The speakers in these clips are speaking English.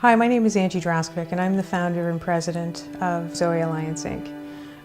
Hi, my name is Angie Draskovic, and I'm the founder and president of Zoe Alliance, Inc.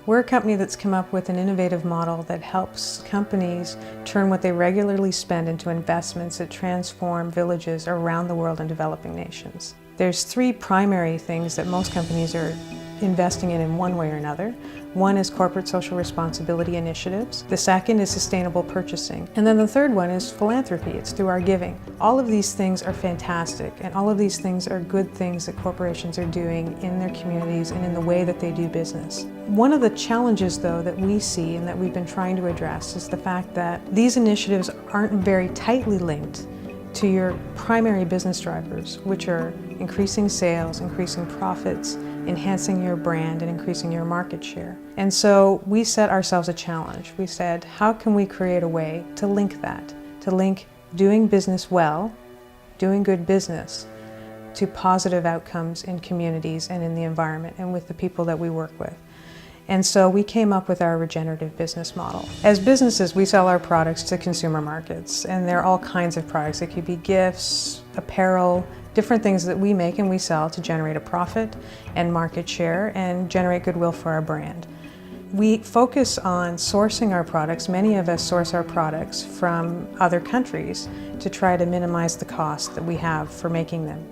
We're a company that's come up with an innovative model that helps companies turn what they regularly spend into investments that transform villages around the world and developing nations. There's three primary things that most companies are investing in one way or another. One is corporate social responsibility initiatives. The second is sustainable purchasing. And then the third one is philanthropy. It's through our giving. All of these things are fantastic, and all of these things are good things that corporations are doing in their communities and in the way that they do business. One of the challenges, though, that we see and that we've been trying to address is the fact that these initiatives aren't very tightly linked to your primary business drivers, which are increasing sales, increasing profits, enhancing your brand, and increasing your market share. And so we set ourselves a challenge. We said, how can we create a way to link that, to link doing business well, doing good business, to positive outcomes in communities and in the environment and with the people that we work with. And so we came up with our regenerative business model. As businesses, we sell our products to consumer markets, and there are all kinds of products. It could be gifts, apparel, different things that we make and we sell to generate a profit and market share and generate goodwill for our brand. We focus on sourcing our products. Many of us source our products from other countries to try to minimize the cost that we have for making them.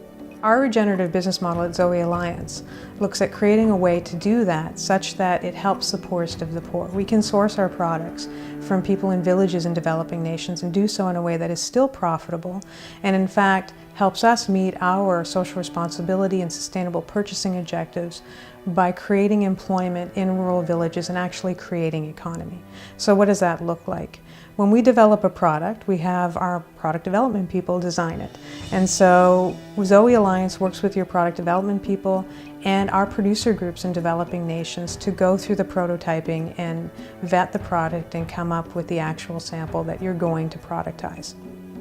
Our regenerative business model at Zoe Alliance looks at creating a way to do that such that it helps the poorest of the poor. We can source our products from people in villages in developing nations and do so in a way that is still profitable and in fact helps us meet our social responsibility and sustainable purchasing objectives by creating employment in rural villages and actually creating economy. So what does that look like? When we develop a product, we have our product development people design it. And so Zoe Alliance works with your product development people and our producer groups in developing nations to go through the prototyping and vet the product and come up with the actual sample that you're going to productize.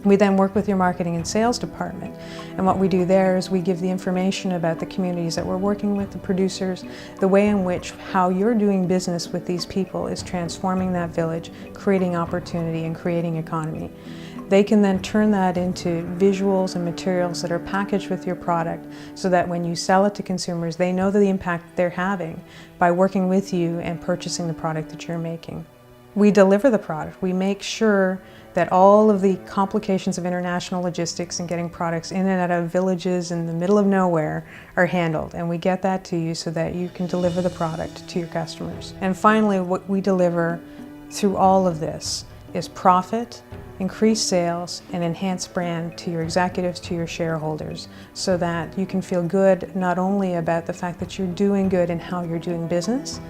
We then work with your marketing and sales department, and what we do there is we give the information about the communities that we're working with, the producers, the way in which how you're doing business with these people is transforming that village, creating opportunity and creating economy. They can then turn that into visuals and materials that are packaged with your product so that when you sell it to consumers, they know the impact they're having by working with you and purchasing the product that you're making. We deliver the product. We make sure that all of the complications of international logistics and getting products in and out of villages in the middle of nowhere are handled, and we get that to you so that you can deliver the product to your customers. And finally, what we deliver through all of this is profit, increased sales, and enhanced brand to your executives, to your shareholders, so that you can feel good not only about the fact that you're doing good in how you're doing business,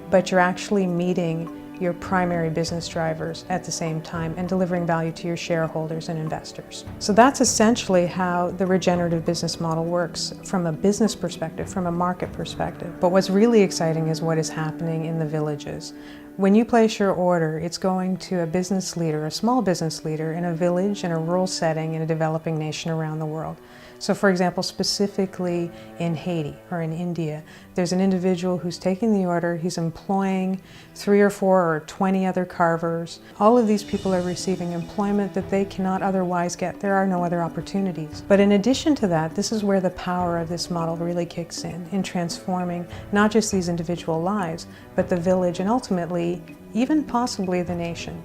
but you're actually meeting your primary business drivers at the same time and delivering value to your shareholders and investors. So that's essentially how the regenerative business model works from a business perspective, from a market perspective. But what's really exciting is what is happening in the villages. When you place your order, it's going to a business leader, a small business leader in a village, in a rural setting, in a developing nation around the world. So for example, specifically in Haiti or in India, there's an individual who's taking the order, he's employing 3 or 4 or 20 other carvers. All of these people are receiving employment that they cannot otherwise get. There are no other opportunities. But in addition to that, this is where the power of this model really kicks in transforming not just these individual lives, but the village and ultimately, even possibly the nation.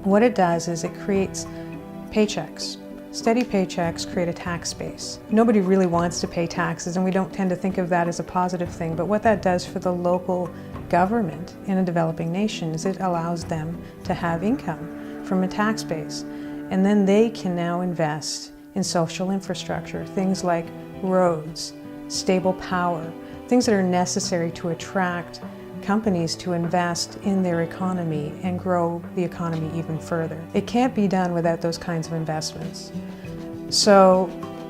What it does is it creates paychecks. Steady paychecks create a tax base. Nobody really wants to pay taxes, and we don't tend to think of that as a positive thing, but what that does for the local government in a developing nation is it allows them to have income from a tax base. And then they can now invest in social infrastructure, things like roads, stable power, things that are necessary to attract companies to invest in their economy and grow the economy even further. It can't be done without those kinds of investments. So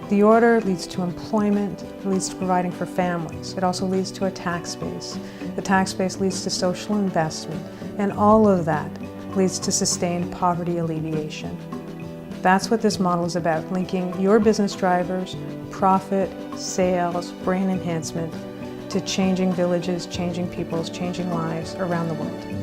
the order leads to employment, it leads to providing for families. It also leads to a tax base. The tax base leads to social investment, and all of that leads to sustained poverty alleviation. That's what this model is about, linking your business drivers, profit, sales, brand enhancement, to changing villages, changing peoples, changing lives around the world.